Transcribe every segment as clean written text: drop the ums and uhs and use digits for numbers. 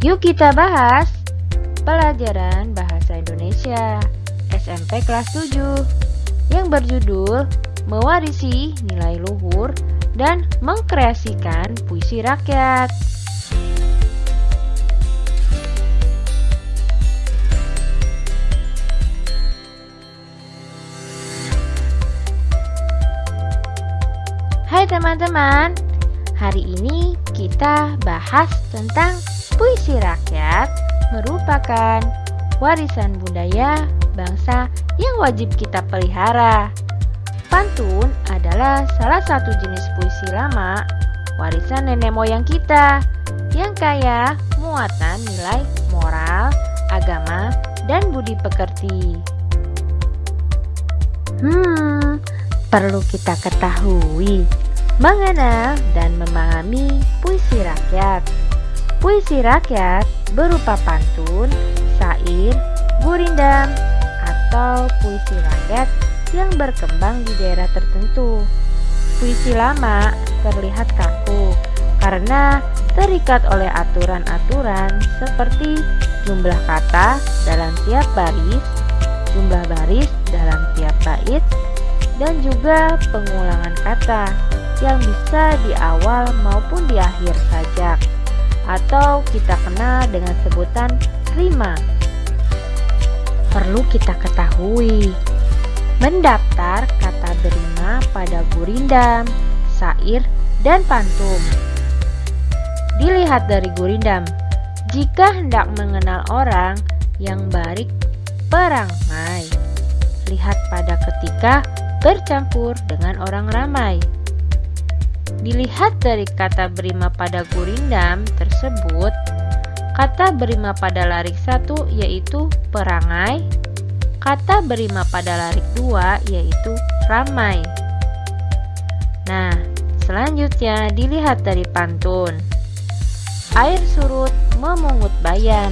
Yuk kita bahas pelajaran Bahasa Indonesia SMP kelas 7 yang berjudul Mewarisi Nilai Luhur dan Mengkreasikan Puisi Rakyat. Hai teman-teman, hari ini kita bahas tentang puisi rakyat merupakan warisan budaya bangsa yang wajib kita pelihara. Pantun adalah salah satu jenis puisi lama warisan nenek moyang kita yang kaya muatan nilai moral, agama, dan budi pekerti. Perlu kita ketahui mengenal dan memahami puisi rakyat. Puisi rakyat berupa pantun, syair, gurindam, atau puisi rakyat yang berkembang di daerah tertentu. Puisi lama terlihat kaku karena terikat oleh aturan-aturan seperti jumlah kata dalam tiap baris, jumlah baris dalam tiap bait, dan juga pengulangan kata yang bisa di awal maupun di akhir sajak, atau kita kenal dengan sebutan rima. Perlu kita ketahui, mendaftar kata berima pada gurindam, syair, dan pantun. Dilihat dari gurindam, jika hendak mengenal orang yang baik perangai, lihat pada ketika bercampur dengan orang ramai. Dilihat dari kata berima pada gurindam tersebut, kata berima pada larik 1 yaitu perangai, kata berima pada larik 2 yaitu ramai. Nah, selanjutnya dilihat dari pantun. Air surut memungut bayan,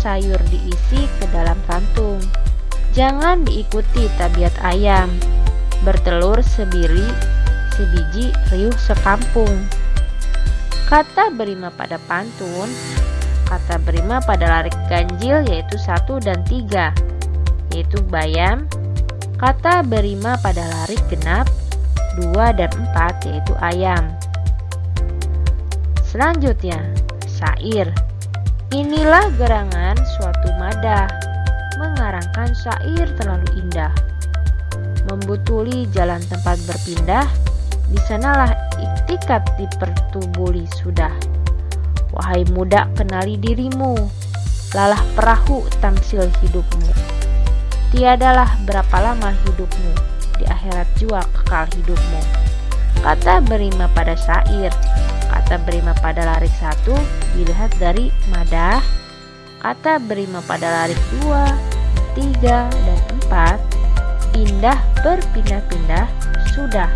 sayur diisi ke dalam kantung. Jangan diikuti tabiat ayam, bertelur sebiri, sebiji riuh sekampung. Kata berima pada pantun, kata berima pada larik ganjil yaitu 1 dan 3, yaitu bayam. Kata berima pada larik genap 2 dan 4, yaitu ayam. Selanjutnya, syair. Inilah gerangan suatu madah, mengarangkan syair terlalu indah. Membutuli jalan tempat berpindah, di sanalah iktikat dipertubuli sudah. Wahai muda, kenali dirimu, lalah perahu tamsil hidupmu. Tiadalah berapa lama hidupmu, di akhirat jua kekal hidupmu. Kata berima pada syair, kata berima pada larik 1 dilihat dari madah, kata berima pada larik 2, 3, dan 4 indah berpindah-pindah sudah.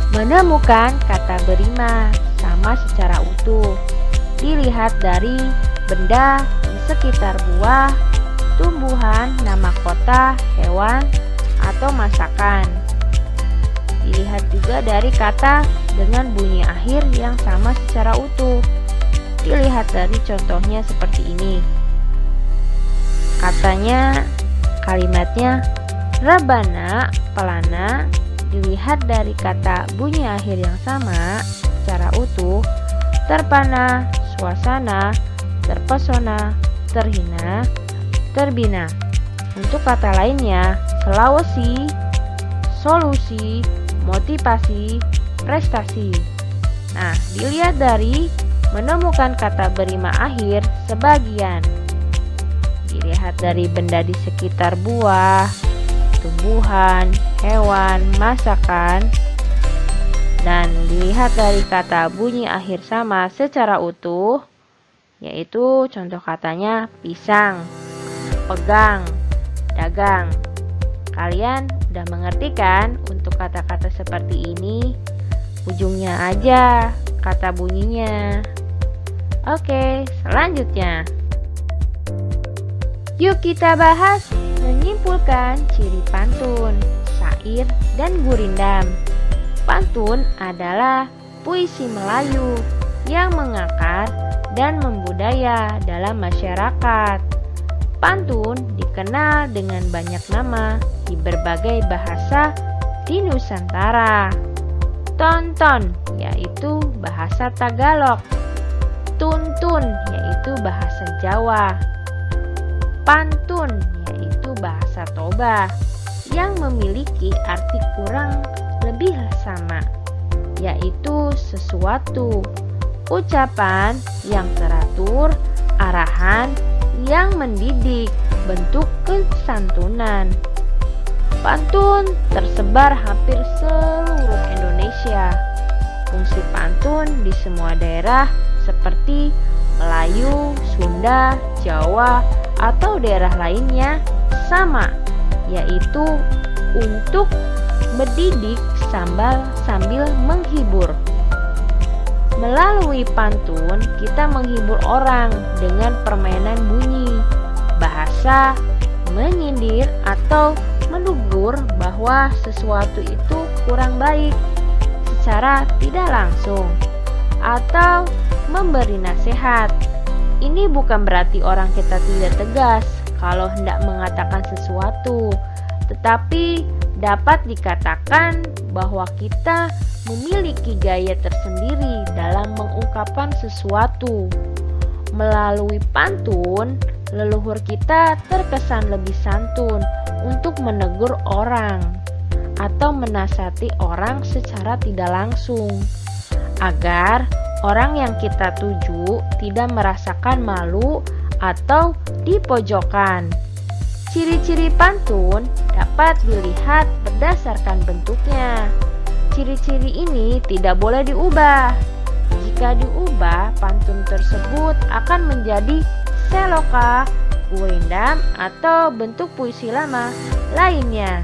Menemukan kata berima sama secara utuh dilihat dari benda di sekitar buah, tumbuhan, nama kota, hewan, atau masakan. Dilihat juga dari kata dengan bunyi akhir yang sama secara utuh. Dilihat dari contohnya seperti ini. Katanya, kalimatnya rebana, pelana, dilihat dari kata bunyi akhir yang sama secara utuh, terpana, suasana, terpesona, terhina, terbina. Untuk kata lainnya, Sulawesi, solusi, motivasi, prestasi. Nah, dilihat dari menemukan kata berima akhir sebagian. Dilihat dari benda di sekitar buah, tumbuhan, hewan, masakan, dan dilihat dari kata bunyi akhir sama secara utuh, yaitu contoh katanya pisang, pegang, dagang. Kalian udah mengerti kan untuk kata-kata seperti ini? Ujungnya aja kata bunyinya. Oke, selanjutnya. Yuk kita bahas menyimpulkan ciri pantun, syair, dan gurindam. Pantun adalah puisi Melayu yang mengakar dan membudaya dalam masyarakat. Pantun dikenal dengan banyak nama di berbagai bahasa di Nusantara. Tonton yaitu bahasa Tagalog, tuntun yaitu bahasa Jawa, pantun yaitu bahasa Toba yang memiliki arti kurang lebih sama, yaitu sesuatu, ucapan yang teratur, arahan yang mendidik, bentuk kesantunan. Pantun tersebar hampir seluruh Indonesia. Fungsi pantun di semua daerah seperti Melayu, Sunda, Jawa, atau daerah lainnya sama, yaitu untuk mendidik sambil menghibur. Melalui pantun, kita menghibur orang dengan permainan bunyi, bahasa, menyindir atau menegur bahwa sesuatu itu kurang baik secara tidak langsung, atau memberi nasihat. Ini bukan berarti orang kita tidak tegas kalau hendak mengatakan sesuatu, tetapi dapat dikatakan bahwa kita memiliki gaya tersendiri dalam mengungkapkan sesuatu. Melalui pantun, leluhur kita terkesan lebih santun untuk menegur orang atau menasihati orang secara tidak langsung, agar orang yang kita tuju tidak merasakan malu atau dipojokkan. Ciri-ciri pantun dapat dilihat berdasarkan bentuknya. Ciri-ciri ini tidak boleh diubah. Jika diubah, pantun tersebut akan menjadi seloka, gurindam, atau bentuk puisi lama lainnya.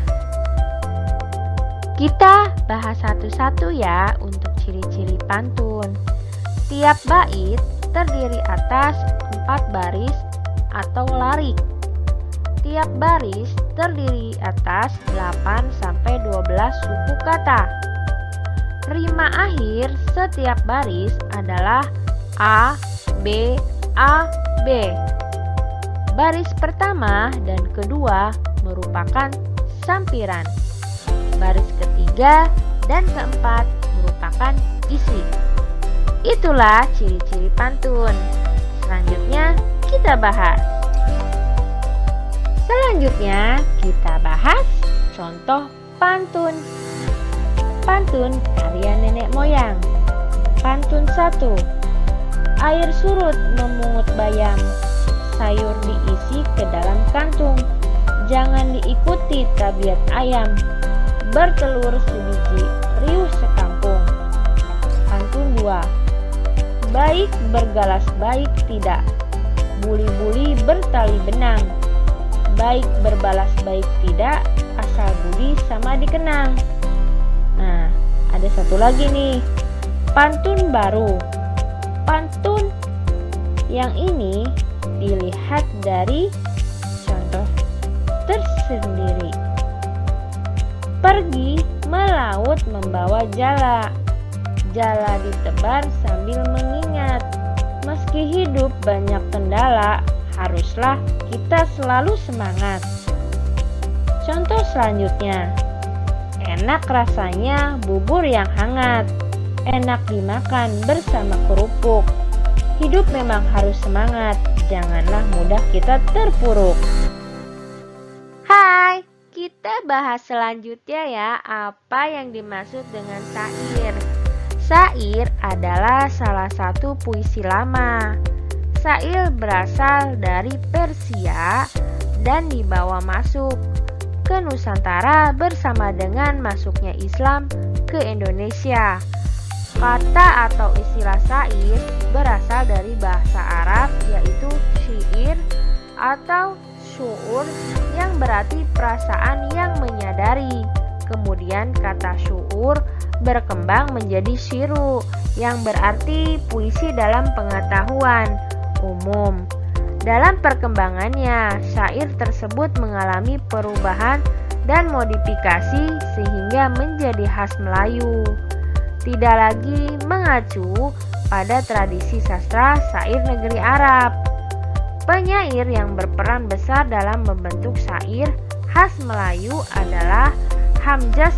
Kita bahas satu-satu ya untuk ciri-ciri pantun. Tiap bait terdiri atas 4 baris atau larik. Tiap baris terdiri atas 8-12 suku kata. Rima akhir setiap baris adalah A, B, A, B. Baris pertama dan kedua merupakan sampiran. Baris ketiga dan keempat merupakan isi. Itulah ciri-ciri pantun. Selanjutnya kita bahas. Contoh pantun. Pantun karya nenek moyang. Pantun 1. Air surut memungut bayam, sayur diisi ke dalam kantung. Jangan diikuti tabiat ayam, bertelur sebiji, riuh sekampung. Pantun 2. Baik bergalas baik tidak, buli-buli bertali benang. Baik berbalas baik tidak, asal budi sama dikenang. Nah, ada satu lagi nih, pantun baru. Pantun yang ini dilihat dari contoh tersendiri. Pergi melaut membawa jala, jala ditebar sambil mengingat. Meski hidup banyak kendala, haruslah kita selalu semangat. Contoh selanjutnya, enak rasanya bubur yang hangat, enak dimakan bersama kerupuk. Hidup memang harus semangat, janganlah mudah kita terpuruk. Hai, kita bahas selanjutnya ya, apa yang dimaksud dengan syair. Syair adalah salah satu puisi lama. Syair berasal dari Persia dan dibawa masuk ke Nusantara bersama dengan masuknya Islam ke Indonesia. Kata atau istilah syair berasal dari bahasa Arab yaitu syair atau syu'ur yang berarti perasaan yang menyadari. Kemudian kata syu'ur berkembang menjadi syiru yang berarti puisi dalam pengetahuan umum. Dalam perkembangannya, syair tersebut mengalami perubahan dan modifikasi sehingga menjadi khas Melayu. Tidak lagi mengacu pada tradisi sastra syair negeri Arab. Penyair yang berperan besar dalam membentuk syair khas Melayu adalah Hamzah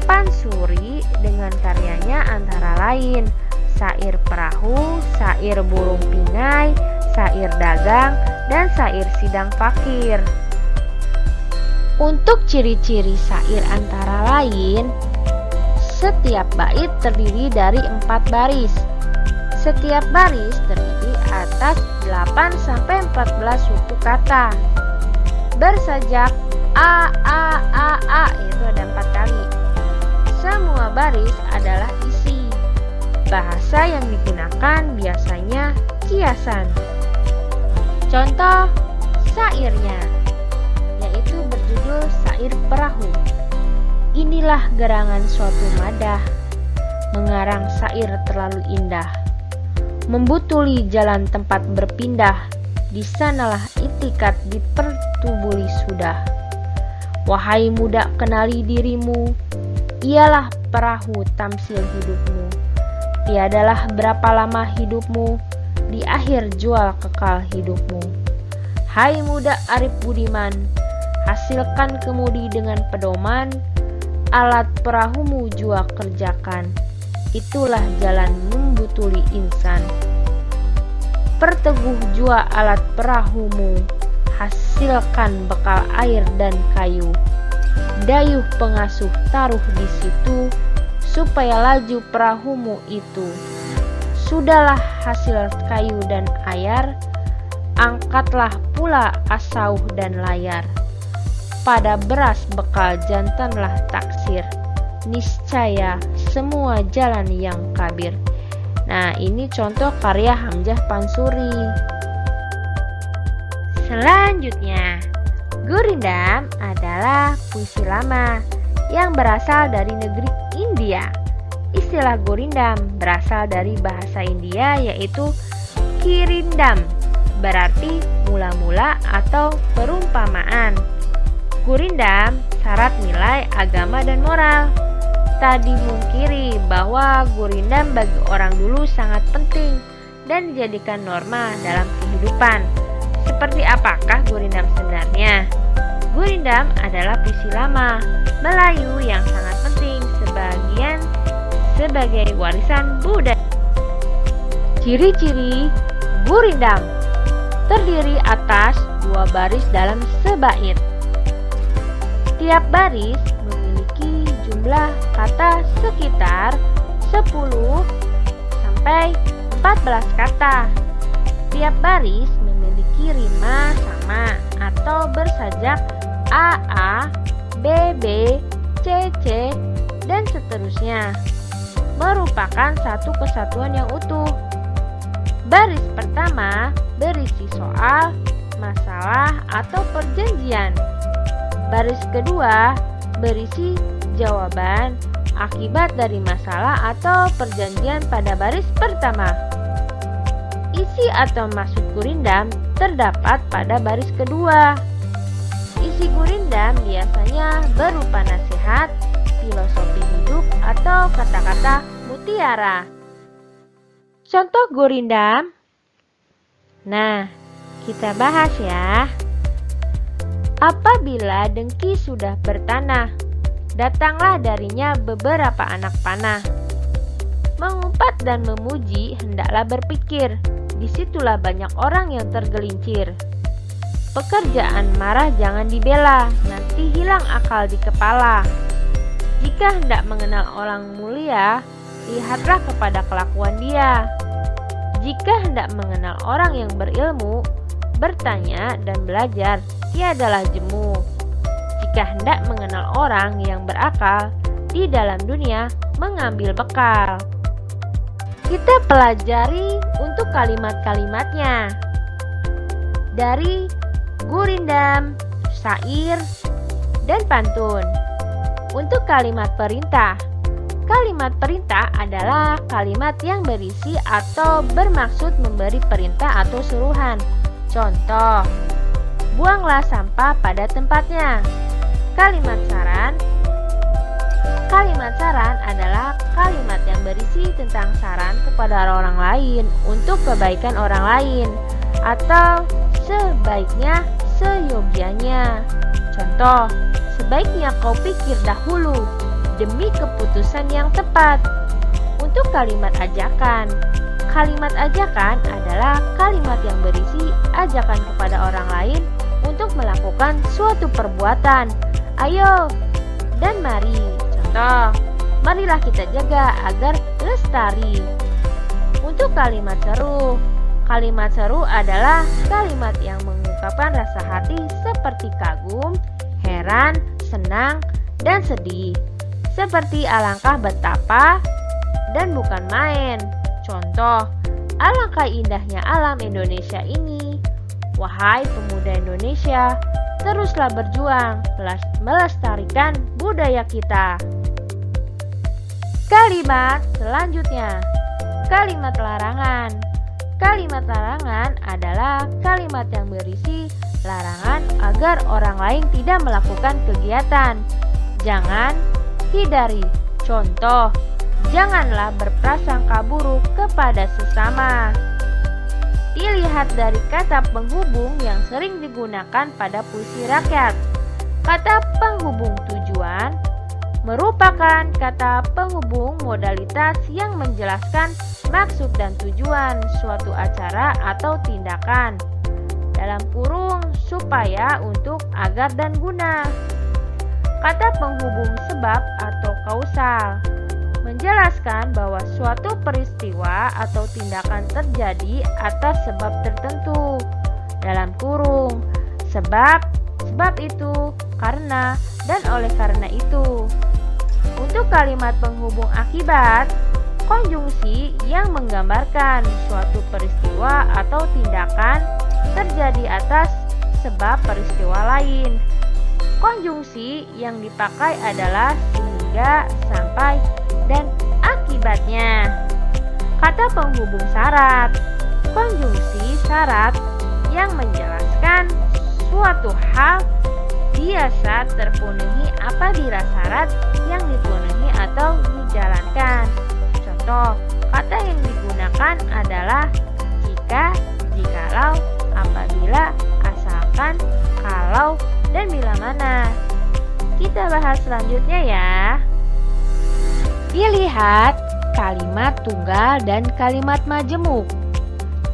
Pansuri dengan karyanya antara lain syair perahu, syair burung pingai, syair dagang, dan syair sidang fakir. Untuk ciri-ciri syair antara lain, setiap bait terdiri dari 4 baris. Setiap baris terdiri atas 8-14 suku kata. Bersajak A itu ada 4 kali. Semua baris adalah isi. Bahasa yang digunakan biasanya kiasan. Contoh syairnya yaitu berjudul Syair Perahu. Inilah gerangan suatu madah, mengarang syair terlalu indah. Membutuli jalan tempat berpindah, di sanalah itikat dipertubuli sudah. Wahai muda kenali dirimu, ialah perahu tamsil hidupmu. Tiadalah berapa lama hidupmu, di akhir jual kekal hidupmu. Hai muda arif budiman, hasilkan kemudi dengan pedoman, alat perahumu jua kerjakan, itulah jalan membutuli insan. Perteguh jua alat perahumu, hasilkan bekal air dan kayu. Dayuh pengasuh taruh di situ, supaya laju perahumu itu. Sudahlah hasil kayu dan ayar, angkatlah pula asauh dan layar. Pada beras bekal jantanlah taksir, niscaya semua jalan yang kabir. Nah, ini contoh karya Hamzah Pansuri. Selanjutnya, Gurindam adalah puisi lama yang berasal dari negeri India. Istilah Gurindam berasal dari bahasa India yaitu Kirindam, berarti mula-mula atau perumpamaan. Gurindam syarat nilai agama dan moral. Tak dimungkiri bahwa gurindam bagi orang dulu sangat penting dan dijadikan norma dalam kehidupan. Seperti apakah gurindam sebenarnya? Gurindam adalah puisi lama Melayu yang sangat penting sebagai warisan budaya. Ciri-ciri gurindam terdiri atas 2 baris dalam sebait. Tiap baris memiliki jumlah kata sekitar 10 sampai 14 kata. Tiap baris memiliki rima sama atau bersajak AA, BB, CC, dan seterusnya. Merupakan satu kesatuan yang utuh. Baris pertama berisi soal, masalah, atau perjanjian. Baris kedua berisi jawaban akibat dari masalah atau perjanjian pada baris pertama. Isi atau maksud gurindam terdapat pada baris kedua. Isi gurindam biasanya berupa nasihat, filosofi hidup, atau kata-kata mutiara. Contoh gurindam. Nah, kita bahas ya. Apabila dengki sudah bertanah, datanglah darinya beberapa anak panah. Mengumpat dan memuji hendaklah berpikir, disitulah banyak orang yang tergelincir. Pekerjaan marah jangan dibela, nanti hilang akal di kepala. Jika hendak mengenal orang mulia, lihatlah kepada kelakuan dia. Jika hendak mengenal orang yang berilmu, bertanya dan belajar, tiadalah jemu. Jika hendak mengenal orang yang berakal, di dalam dunia mengambil bekal. Kita pelajari untuk kalimat-kalimatnya. Dari gurindam, syair, dan pantun. Untuk kalimat perintah. Kalimat perintah adalah kalimat yang berisi atau bermaksud memberi perintah atau suruhan. Contoh, buanglah sampah pada tempatnya. Kalimat saran. Kalimat saran adalah kalimat yang berisi tentang saran kepada orang lain untuk kebaikan orang lain, atau sebaiknya seyogianya. Contoh, sebaiknya kau pikir dahulu demi keputusan yang tepat. Untuk kalimat ajakan adalah kalimat yang berisi ajakan kepada orang lain untuk melakukan suatu perbuatan. Ayo dan mari. Contoh, marilah kita jaga agar lestari. Untuk kalimat seru adalah kalimat yang mengungkapkan rasa hati seperti kagum, heran, senang, dan sedih. Seperti alangkah betapa dan bukan main. Contoh, alangkah indahnya alam Indonesia ini. Wahai pemuda Indonesia, teruslah berjuang melestarikan budaya kita. Kalimat selanjutnya, kalimat larangan. Kalimat larangan adalah kalimat yang berisi larangan agar orang lain tidak melakukan kegiatan. Jangan, hindari. Contoh, janganlah berprasangka buruk kepada sesama. Dilihat dari kata penghubung yang sering digunakan pada puisi rakyat. Kata penghubung tujuan merupakan kata penghubung modalitas yang menjelaskan maksud dan tujuan suatu acara atau tindakan. Dalam kurung supaya, untuk, agar, dan guna. Kata penghubung sebab atau kausal menjelaskan bahwa suatu peristiwa atau tindakan terjadi atas sebab tertentu. Dalam kurung sebab itu, karena, dan oleh karena itu. Untuk kalimat penghubung akibat, konjungsi yang menggambarkan suatu peristiwa atau tindakan terjadi atas sebab peristiwa lain. Konjungsi yang dipakai adalah sehingga, sampai, dan akibatnya. Kata penghubung syarat, konjungsi syarat yang menjelaskan suatu hal biasa terpenuhi apabila syarat yang dipenuhi atau dijalankan. Contoh, kata yang digunakan adalah jika, jikalau, apabila, asalkan, kalau, dan bila mana. Kita bahas selanjutnya ya. Dilihat kalimat tunggal dan kalimat majemuk.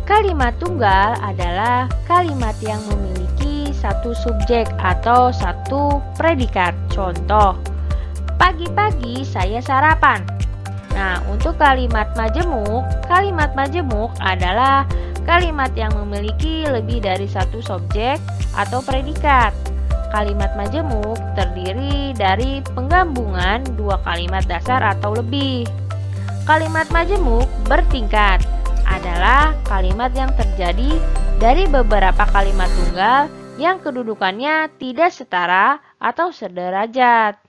Kalimat tunggal adalah kalimat yang memiliki satu subjek atau satu predikat. Contoh, pagi-pagi saya sarapan. Nah, untuk kalimat majemuk adalah kalimat yang memiliki lebih dari satu subjek atau predikat. Kalimat majemuk terdiri dari penggabungan dua kalimat dasar atau lebih. Kalimat majemuk bertingkat adalah kalimat yang terjadi dari beberapa kalimat tunggal yang kedudukannya tidak setara atau sederajat.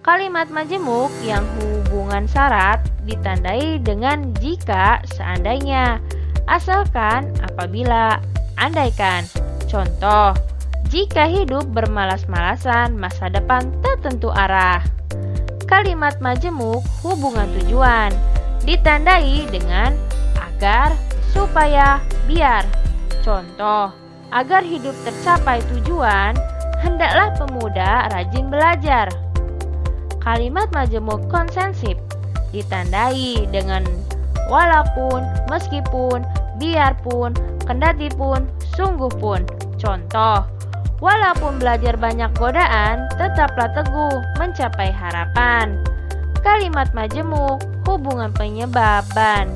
Kalimat majemuk yang hubungan syarat ditandai dengan jika, seandainya, asalkan, apabila, andaikan. Contoh, jika hidup bermalas-malasan, masa depan tak tentu arah. Kalimat majemuk hubungan tujuan ditandai dengan agar, supaya, biar. Contoh, agar hidup tercapai tujuan, hendaklah pemuda rajin belajar. Kalimat majemuk konsensif ditandai dengan walaupun, meskipun, biarpun, kendatipun, sungguh pun. Contoh, walaupun belajar banyak godaan, tetaplah teguh mencapai harapan. Kalimat majemuk hubungan penyebaban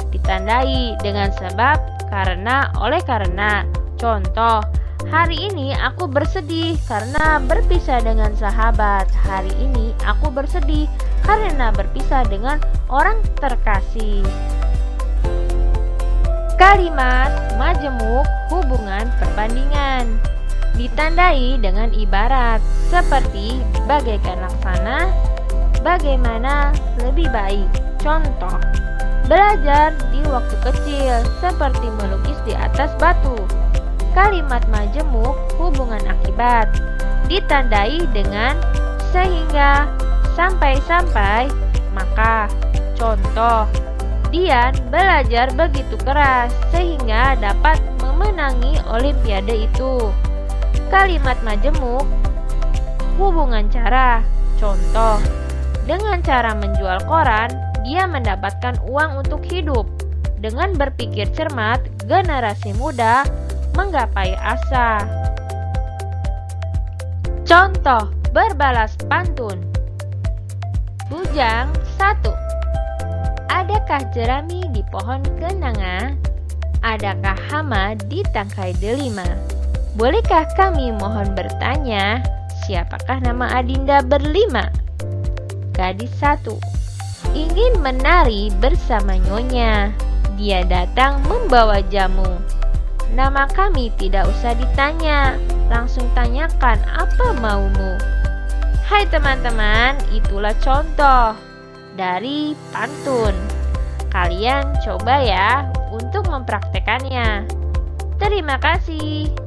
ditandai dengan sebab, karena, oleh karena. Contoh, hari ini aku bersedih karena berpisah dengan sahabat. Hari ini aku bersedih karena berpisah dengan orang terkasih. Kalimat majemuk hubungan perbandingan ditandai dengan ibarat seperti bagaikan laksana, bagaimana lebih baik. Contoh, belajar di waktu kecil seperti melukis di atas batu. Kalimat majemuk hubungan akibat ditandai dengan sehingga, sampai-sampai, maka. Contoh, Dian belajar begitu keras sehingga dapat memenangi olimpiade itu. Kalimat majemuk, hubungan cara, contoh, dengan cara menjual koran, dia mendapatkan uang untuk hidup. Dengan berpikir cermat, generasi muda menggapai asa. Contoh, berbalas pantun. Bujang 1. Adakah jerami di pohon kenanga? Adakah hama di tangkai delima? Bolehkah kami mohon bertanya, siapakah nama adinda berlima? Gadis 1. Ingin menari bersama nyonya. Dia datang membawa jamu. Nama kami tidak usah ditanya, langsung tanyakan apa maumu. Hai teman-teman, itulah contoh dari pantun. Kalian coba ya untuk mempraktekannya. Terima kasih.